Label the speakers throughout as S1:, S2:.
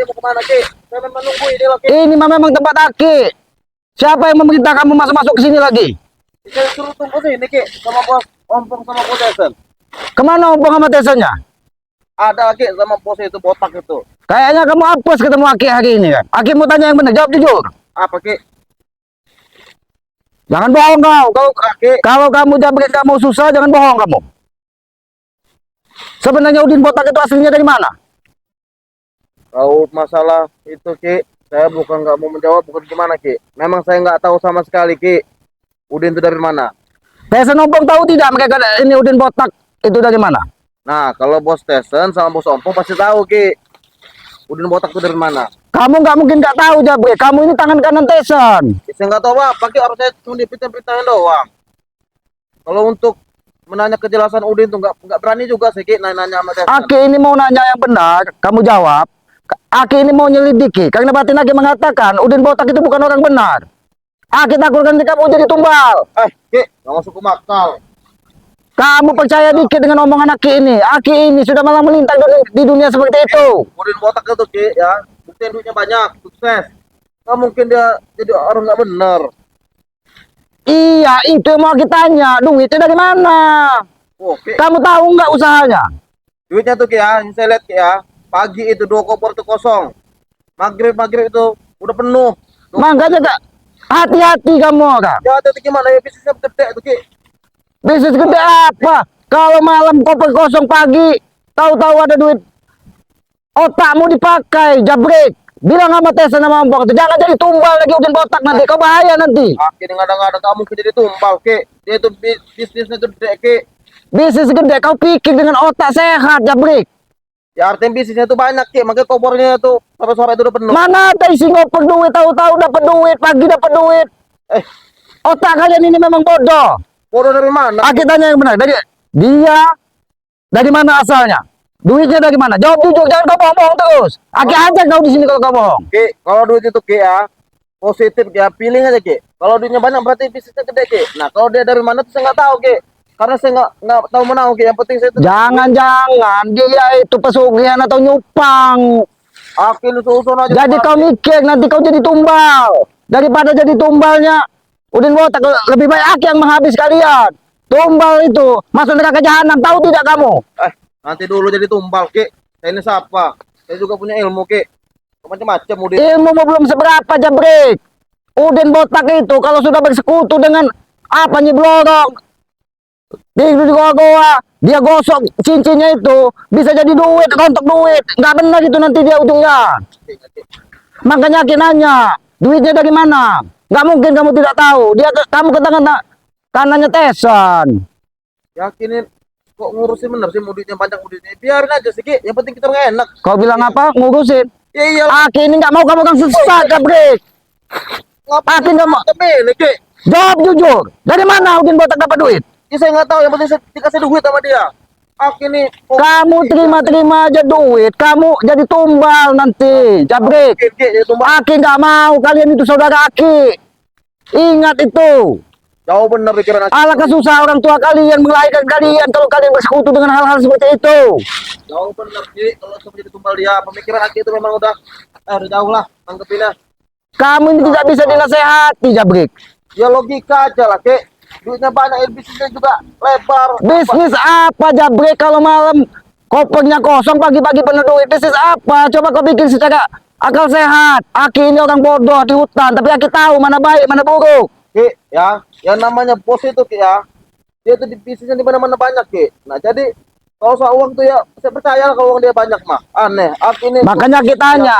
S1: mau kemana Ki? Saya memang nunggu ini loh Ki.
S2: Ini memang tempat Aki. Siapa yang memerintah kamu masuk-masuk ke sini lagi?
S1: Saya suruh tunggu sini Ki, sama bos Ompong sama bos Esen.
S2: Kemana Ompong sama Tesanya?
S1: Ada Ki sama bos itu botak itu.
S2: Kayaknya kamu hapus ketemu Aki hari ini kan? Aki mau tanya yang benar, jawab jujur.
S1: Apa Ki?
S2: Jangan bohong kau.
S1: Ki.
S2: Kalau kamu jabrik kamu susah, jangan bohong kamu. Sebenarnya Udin botak itu aslinya dari mana?
S1: Kalau masalah itu Ki, saya bukan nggak mau menjawab, bukan gimana Ki. Memang saya nggak tahu sama sekali Ki. Udin itu dari mana?
S2: Tesen Ompong tahu tidak mereka ini Udin botak itu dari mana?
S1: Nah, kalau bos Tesen sama bos Ompong pasti tahu Ki. Udin botak itu dari mana?
S2: Kamu nggak mungkin nggak tahu jabrik. Kamu ini tangan kanan Tesen.
S1: Saya nggak tahu apa Ki, orang saya cuma dipitah-pitahin doang. Kalau untuk menanya kejelasan Udin tuh nggak berani juga sih Ki nanya sama Tesen.
S2: Aki ini mau nanya yang benar, kamu jawab. Aki ini mau nyelidiki, karena batin Aki mengatakan Udin botak itu bukan orang benar. Aki takutkan kamu jadi tumbal.
S1: Ki, nggak masuk ke makal.
S2: Kamu percaya dikit dengan omongan Aki ini. Aki ini sudah malah melintang di dunia seperti itu.
S1: Udin botak itu Ki ya, buktiin duitnya banyak, sukses. Nggak mungkin dia jadi orang nggak bener.
S2: Iya, itu mau kita tanya. Duitnya dari mana?
S1: Oke.
S2: Kamu tahu nggak usahanya?
S1: Duitnya tuh Ki ya, ini saya lihat Ki ya. Pagi itu 2 koper tuh kosong. Maghrib itu udah penuh.
S2: Makanya kak, hati-hati kamu kak.
S1: Ya itu gimana ya, bisnisnya gede tuh Ki.
S2: Bisnis gede apa? Kalau malam koper kosong pagi, tahu-tahu ada duit. Otakmu dipakai, jabrik. Bilang sama Tessa sama Ompong itu, jangan jadi tumbal lagi Udin botak nanti, kau bahaya nanti.
S1: Akhirnya nggak ada kamu jadi tumbal Ki. Dia itu bisnisnya gede Ki.
S2: Bisnis gede, kau pikir dengan otak sehat, jabrik.
S1: Ya artinya bisnisnya itu banyak Ki, makanya kopernya tuh sampai sore itu udah penuh.
S2: Mana ada isi ngoper duit, tahu-tahu dapat duit, pagi dapat duit.
S1: Eh,
S2: Otak kalian ini memang bodoh.
S1: bodoh dari mana?
S2: Aki tanya yang benar, dari mana asalnya? Duitnya dari mana? Jawab jujur, jangan kau bohong terus. Aki ajak kau di sini kalau kau bohong.
S1: Ki, kalau duit itu Ki ya, positif ya, pilih aja Ki. Kalau duitnya banyak berarti bisnisnya gede Ki. Nah kalau dia dari mana tuh saya nggak tahu Ki. Karena saya nggak tahu menau Ki. Yang penting saya itu.
S2: Jangan dia itu pesugihan atau nyupang.
S1: Aki lu susun aja.
S2: Jadi kau mikir nanti kau jadi tumbal. Daripada jadi tumbalnya Udin botak, lebih baik Aki yang menghabis kalian. Tumbal itu masuk neraka jahanam, tahu tidak kamu?
S1: Nanti dulu jadi tumbal Ki. Saya ini siapa? Saya juga punya ilmu Ki. Macam-macam Udin.
S2: Ilmu belum seberapa, jabrik. Udin botak itu kalau sudah bersekutu dengan apa nyiblorong di goa-goa, dia gosok cincinnya itu bisa jadi duit, rontok duit. Nggak benar itu nanti dia ujungnya. Makanya Aki nanya, duitnya dari mana? Nggak mungkin kamu tidak tahu. Kamu ke tangan kanannya Tesan.
S1: Yakinin kok ngurusin bener sih duitnya banyak duitnya. Biarin aja sih Ki. Yang penting kita nggak enak.
S2: Kau bilang apa? Ngurusin?
S1: Ya iya.
S2: Aki ini nggak mau kamu kan sesat, jabrik. Aki nggak mau.
S1: Ki.
S2: Jawab jujur. Dari mana Udin botak dapat duit?
S1: Ya saya nggak tahu. Yang penting saya dikasih duit sama dia. Aki nih.
S2: Kamu terima aja duit, kamu jadi tumbal nanti, jabrik. Aki nggak mau, kalian itu saudara Aki. Ingat itu.
S1: Jauh bener pikiran Aki.
S2: Alangkah susah orang tua kalian melahirkan kalian kalau kalian bersekutu dengan hal-hal seperti itu.
S1: Jauh bener Ki. Kalau saya jadi tumbal dia, pemikiran Aki itu memang udah jauh lah. Tanggepinnya.
S2: Kamu ini tidak bisa dinasehati, jabrik.
S1: Ya logika aja lah Ki. Duitnya banyak, bisnisnya juga lebar.
S2: Bisnis apa, jabrik, kalau malam kopernya kosong, pagi-pagi penuh duit? Bisnis apa? Coba kau bikin secara akal sehat. Aki ini orang bodoh di hutan, tapi Aki tahu mana baik, mana buruk.
S1: Ki, ya, yang namanya bos itu Ki ya, dia tuh di bisnisnya di mana-mana banyak Ki. Nah jadi kalau soal uang tuh ya, saya percaya kalau uang dia banyak mah. Aneh, Aki ini.
S2: Makanya Aki tanya,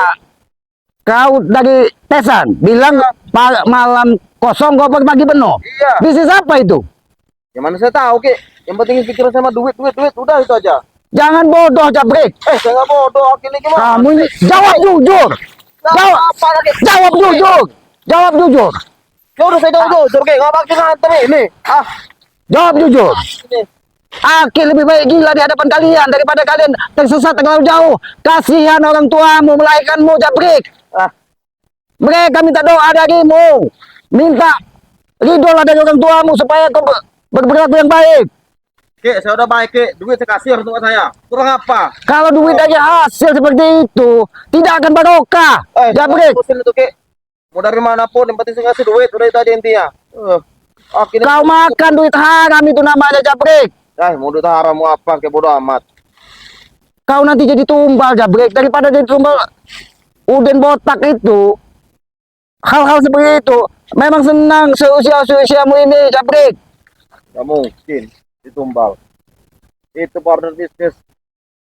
S2: kau dari Tesan bilang malam kosong, koper pagi penuh.
S1: Iya.
S2: Bisnis apa itu?
S1: Yang mana saya tahu Ki. Yang penting pikiran sama duit, udah itu aja.
S2: Jangan bodoh, jabrik.
S1: Saya nggak bodoh, Aki ini gimana?
S2: Kamu ini jawab jujur.
S1: Jawab apa lagi?
S2: Jawab jujur. Jawab jujur.
S1: Ya udah saya jawab jujur Ki, nggak pakai ngantem ini.
S2: Jawab jujur.
S1: Ini.
S2: Aki lebih baik gila di hadapan kalian daripada kalian tersesat terlalu jauh. Kasihan orang tuamu melahirkanmu, jabrik. Mereka minta doa darimu, minta ridho lah dari orang tuamu supaya kau berperilaku yang baik.
S1: Kek, saya udah baik, Kek. Duit saya kasih untuk saya. Kurang apa?
S2: Kalau duit aja hasil seperti itu, tidak akan barokah. Jabrik.
S1: Pusing itu, Kek. Mau dari manapun, yang penting saya kasih duit. Udah itu aja intinya. Akhirnya
S2: Kau makan duit haram itu namanya Jabrik.
S1: mau duit haram mau apa, Kek, bodo amat.
S2: Kau nanti jadi tumbal Jabrik. Daripada jadi tumbal Udin botak itu, hal-hal seperti itu memang senang seusia-usiamu ini Jabrik.
S1: Gak mungkin ditumbal. Itu partner bisnis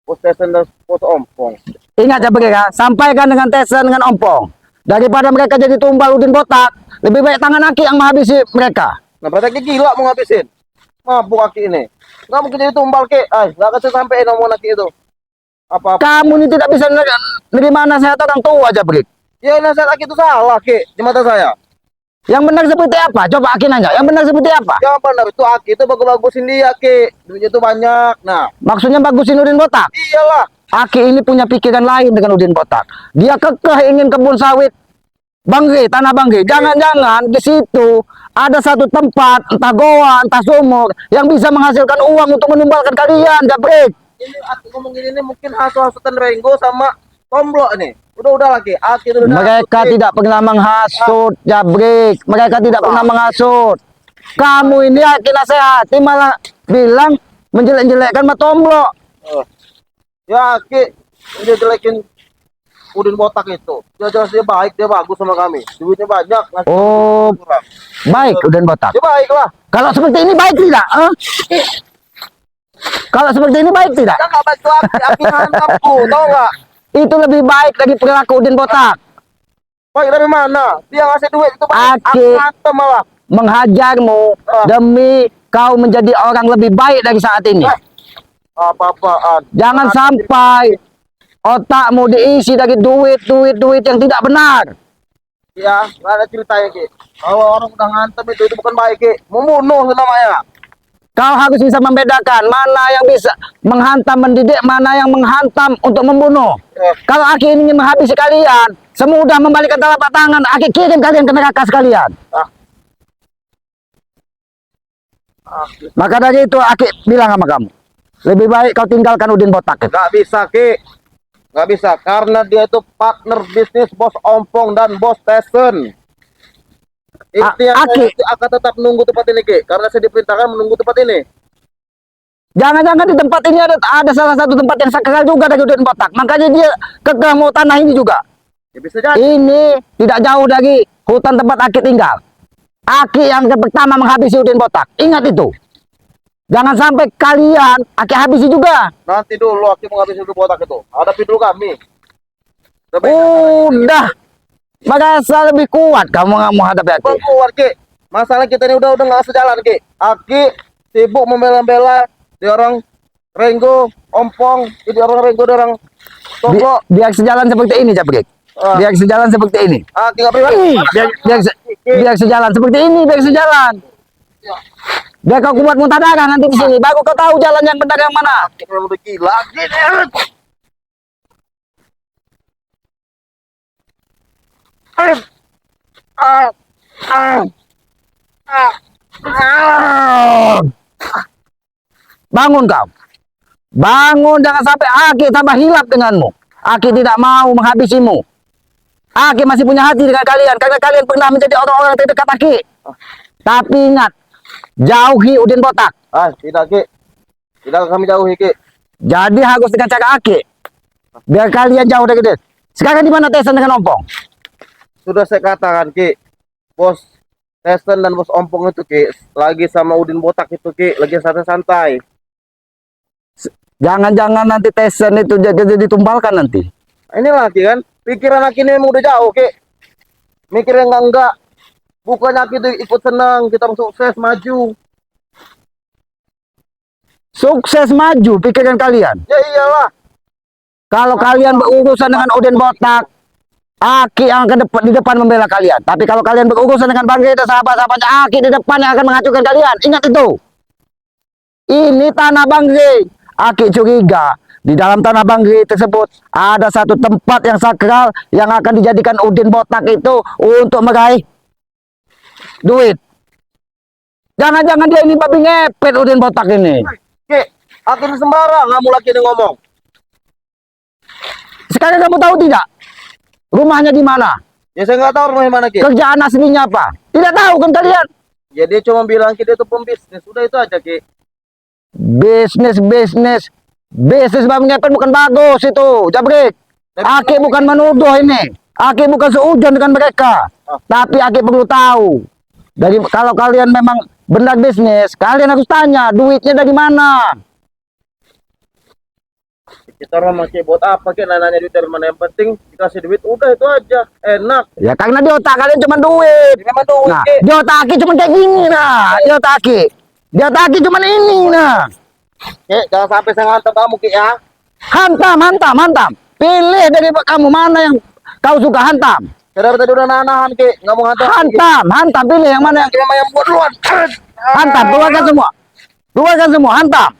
S1: pos Tessen dan pos Ompong.
S2: Ingat Jabrik ya, sampaikan dengan Tessen dengan Ompong. Daripada mereka jadi tumbal Udin botak, lebih baik tangan Aki yang menghabisi mereka.
S1: Nah, berarti Aki gila mau ngabisin. Mabuk Aki ini. Gak mungkin jadi tumbal, Kek. Gak kasih sampein omongan Aki itu. Apa-apa.
S2: Kamu ini tidak bisa menerima nasihat orang tua Jabrik.
S1: Ya, nasihat Aki itu salah, Kek. Di mata saya.
S2: Yang benar seperti apa? Coba Aki nanya. Yang benar seperti apa?
S1: Yang benar itu Aki itu bagus-bagusin dia, Kek. Duitnya itu banyak. Nah,
S2: Maksudnya bagusin Udin botak.
S1: iyalah.
S2: Aki ini punya pikiran lain dengan Udin botak. Dia kekeh ingin kebun sawit Bangge, tanah Bangge. Jangan-jangan di situ ada satu tempat, entah goa, entah sumur, yang bisa menghasilkan uang untuk menumbalkan kalian, Jabrik.
S1: Ini Aki ngomong gini ini mungkin hasil-hasutan Renggo sama Tomblo ini. Udah lagi. Aki itu udah
S2: Mereka
S1: Aki.
S2: tidak pernah menghasut, Jabrik. Mereka tidak pernah menghasut. Kamu ini Aki nasihati malah bilang menjelek-jelekkan Matomblo.
S1: Ya, Aki dia jelekin Udin botak itu. Dia jelas dia baik, dia bagus sama kami. Duitnya banyak. ngasih
S2: Oh,
S1: kurang.
S2: baik Udin botak.
S1: Dia baik lah.
S2: Kalau seperti ini baik tidak? Kalau seperti ini baik tidak?
S1: Dia nggak baik tuh Aki hantamku, tau nggak?
S2: Itu lebih baik dari perilaku Udin botak.
S1: Baik dari mana? Dia ngasih duit itu banyak.
S2: Aki.
S1: Aki hantem malah.
S2: Menghajarmu demi kau menjadi orang lebih baik dari saat ini.
S1: Apa-apaan.
S2: Jangan sampai otakmu diisi dari duit yang tidak benar.
S1: Ya, nggak ada ceritanya, Ki. Kalau orang udah ngantem itu bukan baik, Ki. Membunuh itu namanya.
S2: Kau harus bisa membedakan mana yang bisa menghantam mendidik, mana yang menghantam untuk membunuh. Kalau Aki ingin menghabisi kalian, semudah membalikkan telapak tangan, Aki kirim kalian ke neraka sekalian. Maka dari itu Aki bilang sama kamu, lebih baik kau tinggalkan Udin botak.
S1: Nggak bisa, Ki. Nggak bisa. Karena dia itu partner bisnis bos Ompong dan bos Tessen. Itu yang
S2: Aki.
S1: saya akan tetap menunggu tempat ini, Ki. Karena saya diperintahkan menunggu tempat ini.
S2: Jangan-jangan di tempat ini ada salah satu tempat yang sakral juga dari Udin botak. Makanya dia kekeh mau tanah ini juga.
S1: Ya bisa jadi.
S2: Ini tidak jauh dari hutan tempat Aki tinggal. Aki yang pertama menghabisi Udin botak. Ingat itu. Jangan sampai kalian Aki habisi juga.
S1: Nanti dulu Aki menghabisi dulu botak itu. Hadapi dulu kami.
S2: Udah. Merasa lebih kuat kamu nggak mau hadapi Aki.
S1: Keluar, Ki. Masalah kita ini udah nggak sejalan, Ki. Aki sibuk membela-bela di orang Renggo, Ompong, di orang Renggo, di orang Tomblo.
S2: Biar sejalan seperti ini, Jabrik. Biar sejalan seperti ini.
S1: Aki nggak pribadi.
S2: Biar sejalan seperti ini, biar sejalan. Biar kau buat mutadakan nanti di sini, baru kau tahu jalan yang benar yang mana.
S1: Aki memang udah gila. Gini.
S2: Bangun kau. Bangun, jangan sampai Aki tambah hilap denganmu. Aki tidak mau menghabisimu. Aki masih punya hati dengan kalian karena kalian pernah menjadi orang-orang terdekat Aki. Tapi ingat, jauhi Udin botak.
S1: Tidak, Ki. Tidak kami jauhi, Ki.
S2: Jadi harus dengan cara Aki. Biar kalian jauh dari dia. Sekarang di mana Tessen dengan Ompong?
S1: Sudah saya katakan, Ki. Bos Tessen dan bos Ompong itu, Ki, lagi sama Udin botak itu, Ki, lagi santai-santai.
S2: Jangan-jangan nanti Tessen itu jadi ditumbalkan nanti.
S1: Inilah, Ki, kan. Pikiran Aki ini memang udah jauh, Ki. Mikirnya enggak. Bukannya Aki itu ikut senang, kita sukses, maju.
S2: Sukses maju pikiran kalian.
S1: Ya iyalah.
S2: Kalau kalian berurusan dengan Udin botak, Aki yang di depan membela kalian. Tapi kalau kalian berurusan dengan Bangge dan sahabat-sahabatnya, Aki di depan yang akan menghancurkan kalian. Ingat itu. Ini tanah Bangge. Aki curiga di dalam tanah Bangge tersebut ada satu tempat yang sakral yang akan dijadikan Udin botak itu untuk meraih duit. Jangan-jangan dia ini babi ngepet Udin botak ini.
S1: Ki, Aki ini sembarang kamu lagi nih ngomong.
S2: Sekarang kamu tahu tidak? Rumahnya di mana?
S1: Ya saya nggak tahu rumahnya mana Ki.
S2: Kerjaan aslinya apa? Tidak tahu kan kalian?
S1: Ya dia cuma bilang Ki dia itu pembisnis. Sudah itu aja Ki.
S2: Bisnis, bisnis. Bisnis Bang Ngepet bukan bagus itu, Jabrik. Aki bukan menuduh ini. Aki bukan seujon dengan mereka. Tapi Aki perlu tahu. Dari kalau kalian memang benar bisnis, kalian harus tanya duitnya dari mana.
S1: Kita orang Ki buat apa Ki nanya duit dari mana, yang penting dikasih duit udah itu aja. Enak.
S2: Ya karena di otak kalian cuma duit.
S1: Ini memang duit
S2: Nah,
S1: Ki.
S2: di otak Aki cuma kayak gini nah. Di otak Aki. Di otak Aki cuma ini nah.
S1: Ki, jangan sampai saya ngantuk kamu Ki ya.
S2: Hantam, hantam, hantam. Pilih dari kamu mana yang kau suka hantam.
S1: Saya tadi udah nahan Ki, nggak mau ngantuk.
S2: Hantam, hantam. Pilih yang mana yang
S1: Ki yang buat duluan.
S2: hantam. Keluarkan semua. Keluarkan semua, hantam.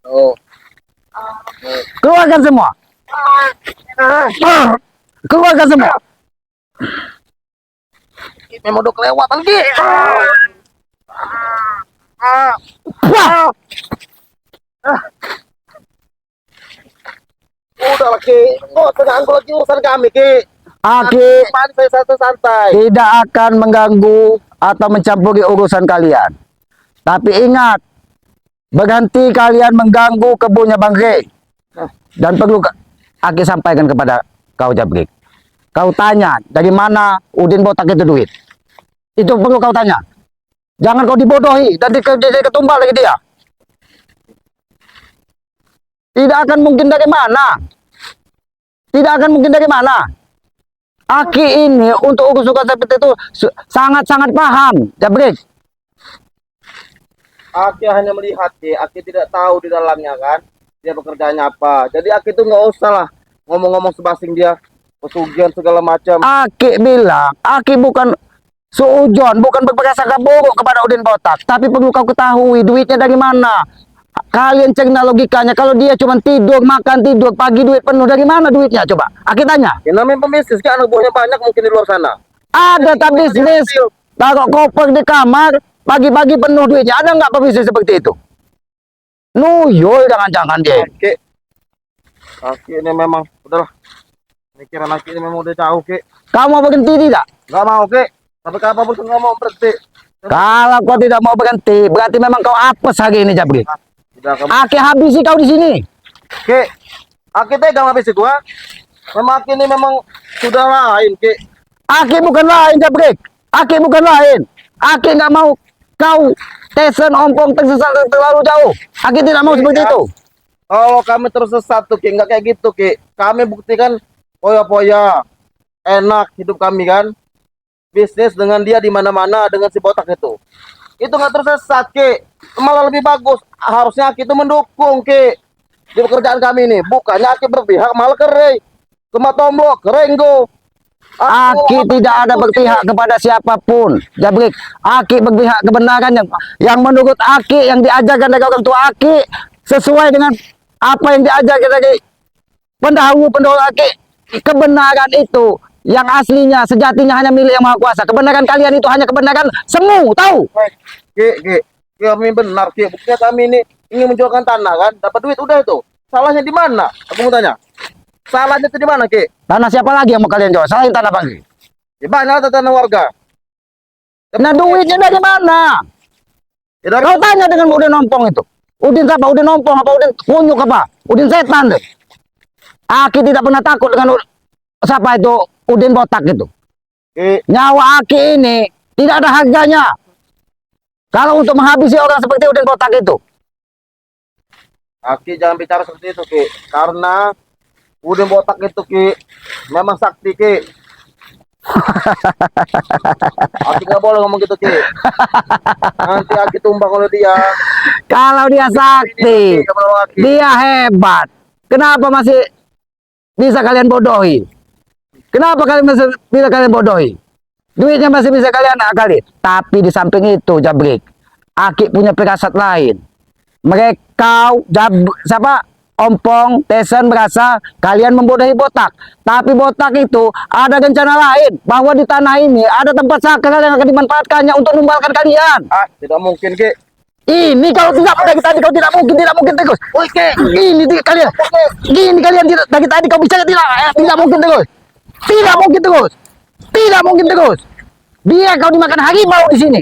S1: Oh.
S2: Keluarkan semua. Keluarkan semua.
S1: Memang udah kelewatan Ki.
S2: Wah,
S1: Udah lah Ki, kok terganggu lagi urusan kami Ki.
S2: Aki
S1: Santai santai.
S2: tidak akan mengganggu atau mencampuri urusan kalian. Tapi ingat, berhenti kalian mengganggu kebunnya Bang Rey. Dan perlu Aki sampaikan kepada kau Jabrik. Kau tanya dari mana Udin botak itu duit. Itu perlu kau tanya. Jangan kau dibodohi dan ketumbal lagi dia. Tidak akan mungkin dari mana. Tidak akan mungkin dari mana. Aki ini untuk urusan seperti itu sangat-sangat paham, Jabrik.
S1: Aki hanya melihat Ki, Aki tidak tahu di dalamnya kan. Dia pekerjaannya apa. Jadi Aki tuh nggak usah lah ngomong-ngomong sebasing dia pesugihan segala macam.
S2: Aki bilang, Aki bukan seujon, bukan berprasangka buruk kepada Udin Botak. Tapi perlu kau ketahui duitnya dari mana. Kalian cerna logikanya, kalau dia cuma tidur, makan, tidur, pagi duit penuh, dari mana duitnya? Coba, Aki tanya.
S1: Ya namanya pembisnis kan, anak buahnya banyak mungkin di luar sana.
S2: Ada tak bisnis, taruh koper di kamar, pagi-pagi penuh duitnya. Ada nggak pebisnis seperti itu? Nuyul, jangan-jangan dia.
S1: Ki, Aki ini memang udahlah. Pikiran Aki ini memang udah jauh Ki.
S2: Kamu mau berhenti tidak?
S1: Nggak mau Ki. Tapi kapan pun nggak mau berhenti.
S2: Kalau kau tidak mau berhenti, berarti memang kau apes hari ini, Jabrik.
S1: Udah kamu.
S2: Aki habisi kau di sini.
S1: Ki, Aki tegang habis itu gua. Memang Aki ini memang sudah lain Ki.
S2: Aki bukan lain, Jabrik. Aki bukan lain. Aki nggak mau kau tesen ompong tersesat terlalu jauh. Aki tidak mau seperti itu.
S1: Kalau kami tersesat tuh Ki, nggak kayak gitu Ki. Kami buktikan poya-poya. Enak hidup kami kan. Bisnis dengan dia di mana-mana dengan si botak itu. Itu nggak tersesat Ki. Malah lebih bagus. Harusnya Aki itu mendukung Ki di pekerjaan kami ini. Bukannya Aki berpihak malah kere. Cuma tombok, kerenggo.
S2: Aki tidak ada berpihak kepada siapapun, Jabrik. Aki berpihak kebenaran yang menurut Aki, yang diajarkan dari orang tua Aki, sesuai dengan apa yang diajarkan dari pendahulu Aki. Kebenaran itu yang aslinya, sejatinya hanya milik Yang Maha Kuasa. Kebenaran kalian itu hanya kebenaran semu, tahu?
S1: Ki, kami benar Ki. Buktinya kami ini ingin menjualkan tanah kan, dapat duit udah itu. Salahnya di mana? Aku mau tanya. Salahnya itu di mana Ki?
S2: Tanah siapa lagi yang mau kalian jual? Selain tanah Bang Rey.
S1: Ya banyak tanah warga.
S2: Nah duitnya dari mana?
S1: Ya, dari
S2: Kau tanya dengan Udin Ompong itu. Udin siapa? Udin Ompong apa? Udin kunyuk apa? Udin setan deh. Aki tidak pernah takut dengan siapa itu Udin Botak itu.
S1: Ki,
S2: Nyawa Aki ini tidak ada harganya. Kalau untuk menghabisi orang seperti Udin Botak itu.
S1: Aki jangan bicara seperti itu Ki. Karena Udin Botak itu Ki memang sakti Ki. Aki nggak boleh ngomong gitu Ki. Nanti Aki tumbang oleh dia.
S2: Kalau dia sakti,
S1: Ki, kalau Aki.
S2: dia hebat. Kenapa masih bisa kalian bodohi? Kenapa kalian bisa kalian bodohi? Duitnya masih bisa kalian akali. Tapi di samping itu, Jabrik, Aki punya firasat lain. Mereka, siapa? Ompong, Tesen merasa kalian membodohi Botak. Tapi Botak itu ada rencana lain. Bahwa di tanah ini ada tempat sakral yang akan dimanfaatkannya untuk numbalkan kalian.
S1: Ah, tidak mungkin, Ki.
S2: Ini kalau tidak dari tadi kau tidak mungkin terus.
S1: Oke.
S2: Ini kalian tidak dari tadi kau bisa tidak mungkin terus. Tidak mungkin terus. Biar kau dimakan harimau di sini.